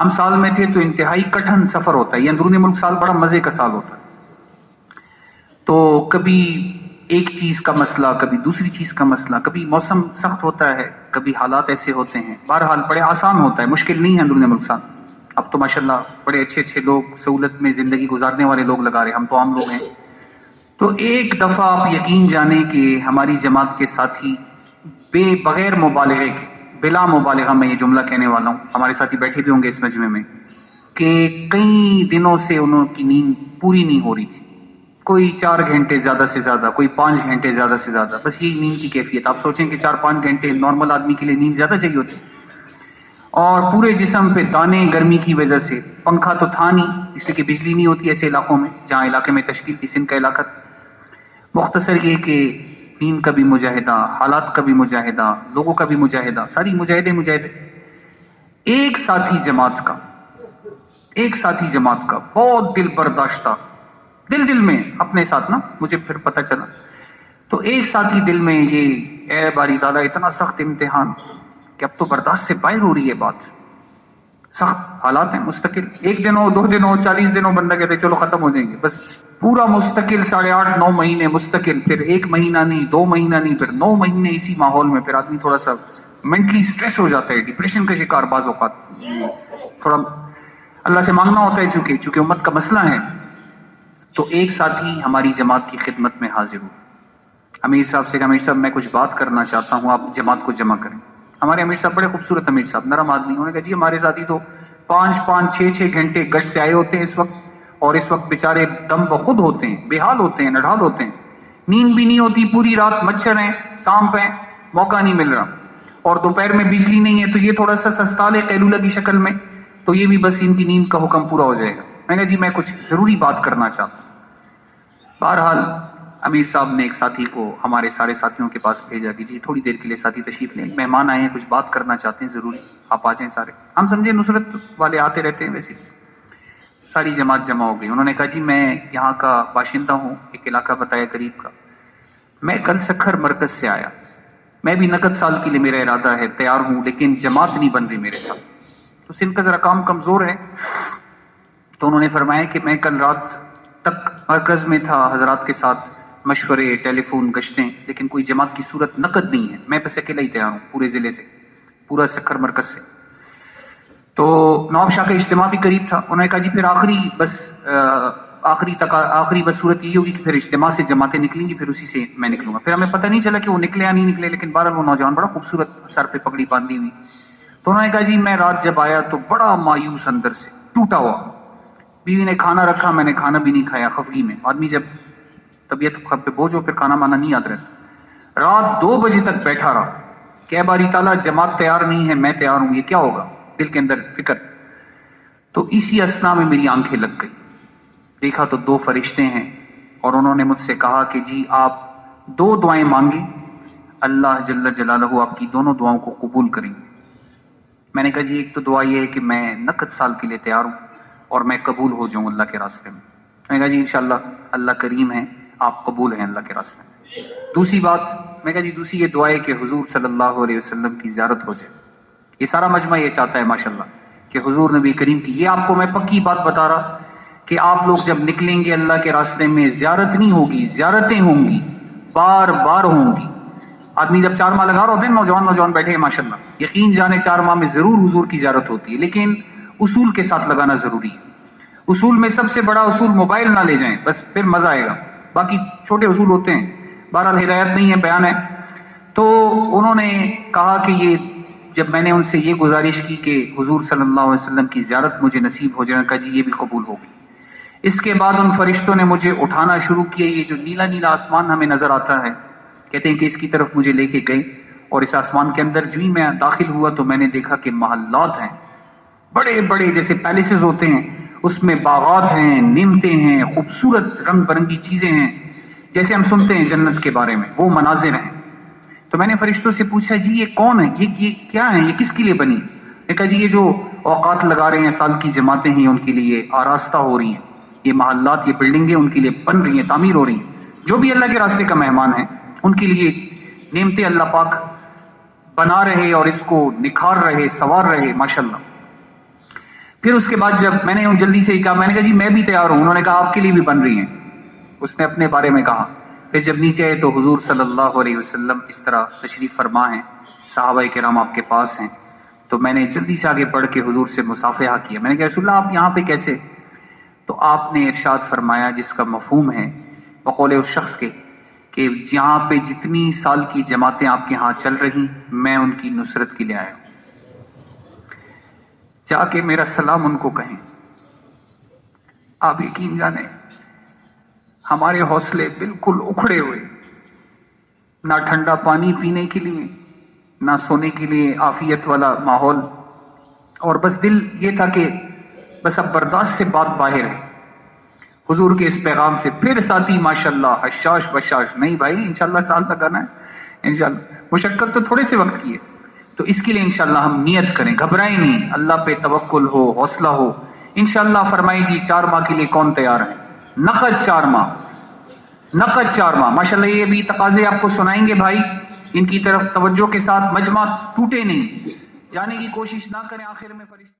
ہم سال میں تھے تو انتہائی کٹھن سفر ہوتا ہے. یہ اندرون ملک سال بڑا مزے کا سال ہوتا ہے. تو کبھی ایک چیز کا مسئلہ، کبھی دوسری چیز کا مسئلہ، کبھی موسم سخت ہوتا ہے، کبھی حالات ایسے ہوتے ہیں. بہرحال بڑے آسان ہوتا ہے، مشکل نہیں ہے اندرون ملک سال. اب تو ماشاءاللہ بڑے اچھے اچھے لوگ سہولت میں زندگی گزارنے والے لوگ لگا رہے ہیں، ہم تو عام لوگ ہیں. تو ایک دفعہ آپ یقین جانیں کہ ہماری جماعت کے ساتھی بغیر مبالغے کے، بلا مبالغہ میں یہ جملہ کہنے والا ہوں، ہمارے ساتھی بیٹھے بھی ہوں گے اس مجمع میں، کہ کئی دنوں سے انہوں کی نیند پوری نہیں ہو رہی تھی. کوئی 4 گھنٹے زیادہ سے زیادہ، کوئی 5 گھنٹے زیادہ سے زیادہ، بس یہی نیند کی کیفیت. آپ سوچیں کہ 4-5 گھنٹے نارمل آدمی کے لیے نیند زیادہ چاہیے ہوتی، اور پورے جسم پہ دانے گرمی کی وجہ سے. پنکھا تو تھا نہیں، اس لیے کہ بجلی نہیں ہوتی ایسے علاقوں میں جہاں علاقے میں تشکیل کی سندھ کا علاقہ. مختصر یہ کہ نیند کا بھی مجاہدہ، حالات کا بھی مجاہدہ، لوگوں کا بھی مجاہدہ، ساری مجاہدے. ایک ساتھی جماعت کا بہت دل برداشتہ، دل میں اپنے ساتھ نا، مجھے پھر پتہ چلا تو ایک ساتھی دل میں یہ، اے باری تعالیٰ اتنا سخت امتحان کہ اب تو برداشت سے باہر ہو رہی ہے بات. سخت حالات ہیں مستقل، 1 دن ہو 2 دن ہو 40 دن ہو، بندہ کہتے چلو ختم ہو جائیں گے، بس پورا مستقل 8.5-9 مہینے مستقل، پھر 1 مہینہ نہیں، 2 مہینہ نہیں، پھر 9 مہینے اسی ماحول میں. پھر آدمی تھوڑا سا مینٹلی سٹریس ہو جاتا ہے، ڈپریشن کا شکار بعض اوقات. تھوڑا اللہ سے مانگنا ہوتا ہے چونکہ امت کا مسئلہ ہے. تو ایک ساتھی ہماری جماعت کی خدمت میں حاضر ہو. امیر صاحب سے کہا، امیر صاحب میں کچھ بات کرنا چاہتا ہوں، آپ جماعت کو جمع کریں. ہمارے امیر صاحب بڑے خوبصورت امیر صاحب، نرم آدمی. انہوں نے کہا جی ہمارے ساتھی تو 5-5 6-6 گھنٹے گشت سے آئے ہوتے ہیں اس وقت، اور اس وقت بیچارے دم بخود ہوتے ہیں، بے حال ہوتے ہیں، نڈھال ہوتے ہیں. نیند بھی نہیں ہوتی، پوری رات مچھر ہیں، سانپ ہیں، موقع نہیں مل رہا، اور دوپہر میں بجلی نہیں ہے تو یہ تھوڑا سا سستال ہے قیلولہ کی شکل میں، تو یہ بھی بس ان کی نیند کا حکم پورا ہو جائے گا. میں نے کہا جی میں کچھ ضروری بات کرنا چاہتا ہوں. بہرحال امیر صاحب نے ایک ساتھی کو ہمارے سارے ساتھیوں کے پاس بھیجا کہ جی تھوڑی دیر کے لیے ساتھی تشریف لیں، مہمان آئے ہیں، کچھ بات کرنا چاہتے ہیں ضروری، آپ آ جائیں سارے. ہم سمجھے نصرت والے آتے رہتے ہیں ویسے. ساری جماعت جمع ہو گئی. انہوں نے کہا جی میں یہاں کا باشندہ ہوں، ایک علاقہ بتایا قریب کا، میں کل سکھر مرکز سے آیا، میں بھی نقد سال کے لیے میرا ارادہ ہے، تیار ہوں، لیکن جماعت نہیں بن رہی میرے ساتھ. تو سندھ کا ذرا کام کمزور ہے. تو انہوں نے فرمایا کہ میں کل رات تک مرکز میں تھا، حضرات کے ساتھ مشورے، ٹیلی فون، گشتیں، لیکن کوئی جماعت کی صورت نقد نہیں ہے. میں بس اکیلا ہی تیار ہوں پورے ضلع سے، پورا سکھر مرکز سے. تو نواب شاہ کا اجتماع بھی قریب تھا. انہوں نے کہا جی پھر آخری بس صورت یہ ہوگی کہ پھر اجتماع سے جماعتیں نکلیں گی، پھر اسی سے میں نکلوں گا. پھر ہمیں پتہ نہیں چلا کہ وہ نکلے یا نہیں نکلے، لیکن بہرحال وہ نوجوان بڑا خوبصورت، سر پہ پگڑی باندھی ہوئی. تو انہوں نے کہا جی میں رات جب آیا تو بڑا مایوس، اندر سے ٹوٹا ہوا. بیوی نے کھانا رکھا، میں نے کھانا بھی نہیں کھایا، خفگی میں. آدمی جب طبیعت پہ بوجھ ہو پھر کھانا مانا نہیں یاد رہتا. رات 2 بجے تک بیٹھا رہا کہ باری تعالیٰ جماعت تیار نہیں ہے، میں تیار ہوں، یہ کیا ہوگا؟ دل کے اندر فکر. تو اسی اسنا میں میری آنکھیں لگ گئی. دیکھا تو 2 فرشتے ہیں، اور انہوں نے مجھ سے کہا کہ جی آپ 2 دعائیں مانگیں، اللہ جل جلالہ آپ کی دونوں دعاؤں کو قبول کریں گے. میں نے کہا جی ایک تو دعا یہ ہے کہ میں نقد سال کے لیے تیار ہوں اور میں قبول ہو جاؤں اللہ کے راستے میں. میں نے کہا جی انشاءاللہ اللہ کریم ہے، آپ قبول ہیں اللہ کے راستے میں. دوسری بات، میں کہا جی دوسری یہ دعا ہے کہ حضور صلی اللہ علیہ وسلم کی زیارت ہو جائے. یہ سارا مجمع یہ چاہتا ہے ماشاءاللہ کہ حضور نبی کریم کی. یہ آپ کو میں پکی بات بتا رہا کہ آپ لوگ جب نکلیں گے اللہ کے راستے میں، زیارت نہیں ہوگی، زیارتیں ہوں گی، بار بار ہوں گی. آدمی جب 4 ماہ لگا رہا ہوتے ہیں، نوجوان بیٹھے ہیں ماشاءاللہ، یقین جانے 4 ماہ میں ضرور حضور کی زیارت ہوتی ہے، لیکن اصول کے ساتھ لگانا ضروری ہے. اصول میں سب سے بڑا اصول موبائل نہ لے جائیں، بس پھر مزہ آئے گا. باقی چھوٹے اصول ہوتے ہیں، بہرحال ہدایت نہیں ہے، بیان ہے. تو انہوں نے کہا کہ یہ جب میں نے ان سے یہ گزارش کی کہ حضور صلی اللہ علیہ وسلم کی زیارت مجھے نصیب ہو جائے، کہا جی یہ بھی قبول ہوگی. اس کے بعد ان فرشتوں نے مجھے اٹھانا شروع کیا. یہ جو نیلا نیلا آسمان ہمیں نظر آتا ہے، کہتے ہیں کہ اس کی طرف مجھے لے کے گئے، اور اس آسمان کے اندر جو ہی میں داخل ہوا تو میں نے دیکھا کہ محلات ہیں، بڑے بڑے جیسے پیلیسز ہوتے ہیں، اس میں باغات ہیں، نعمتیں ہیں، خوبصورت رنگ برنگی چیزیں ہیں، جیسے ہم سنتے ہیں جنت کے بارے میں، وہ مناظر ہیں. تو میں نے فرشتوں سے پوچھا جی یہ کون ہے، یہ کیا ہے، یہ کس کے لیے بنی؟ نے کہا جی یہ جو اوقات لگا رہے ہیں سال کی جماعتیں ہیں، ان کے لیے آراستہ ہو رہی ہیں، یہ محلات، یہ بلڈنگیں ان کے لیے بن رہی ہیں، تعمیر ہو رہی ہیں. جو بھی اللہ کے راستے کا مہمان ہے ان کے لیے نعمتیں اللہ پاک بنا رہے اور اس کو نکھار رہے، سوار رہے ماشاءاللہ. پھر اس کے بعد جب میں نے جلدی سے ہی کہا، میں نے کہا جی میں بھی تیار ہوں. انہوں نے کہا آپ کے لیے بھی بن رہی ہیں. اس نے اپنے بارے میں کہا. پھر جب نیچے آئے تو حضور صلی اللہ علیہ وسلم اس طرح تشریف فرما ہیں، صحابہ کرام آپ کے پاس ہیں. تو میں نے جلدی سے آگے بڑھ کے حضور سے مصافحہ کیا. میں نے کہا رسول اللہ آپ یہاں پہ کیسے؟ تو آپ نے ارشاد فرمایا جس کا مفہوم ہے بقول اس شخص کے کہ یہاں پہ جتنی سال کی جماعتیں آپ کے ہاں چل رہی میں ان کی نصرت کے لیے آیا ہوں. جا کے میرا سلام ان کو کہیں. آپ یقین جانیں ہمارے حوصلے بالکل اکھڑے ہوئے، نہ ٹھنڈا پانی پینے کے لیے، نہ سونے کے لیے عافیت والا ماحول، اور بس دل یہ تھا کہ بس اب برداشت سے بات باہر ہے حضور کے اس پیغام سے. پھر ساتھی ماشاءاللہ حشاش بشاش، نہیں بھائی انشاءاللہ سال تک آنا ہے انشاءاللہ. مشقت تو تھوڑے سے وقت کی ہے، تو اس کے لیے انشاءاللہ ہم نیت کریں، گھبرائیں نہیں، اللہ پہ توکل ہو، حوصلہ ہو. انشاءاللہ فرمائی جی 4 ماہ کے لیے کون تیار ہے؟ نقد 4 ماہ، نقد 4 ماہ. ماشاءاللہ یہ بھی تقاضے آپ کو سنائیں گے بھائی، ان کی طرف توجہ کے ساتھ. مجمع ٹوٹے نہیں، جانے کی کوشش نہ کریں، آخر میں فرشتہ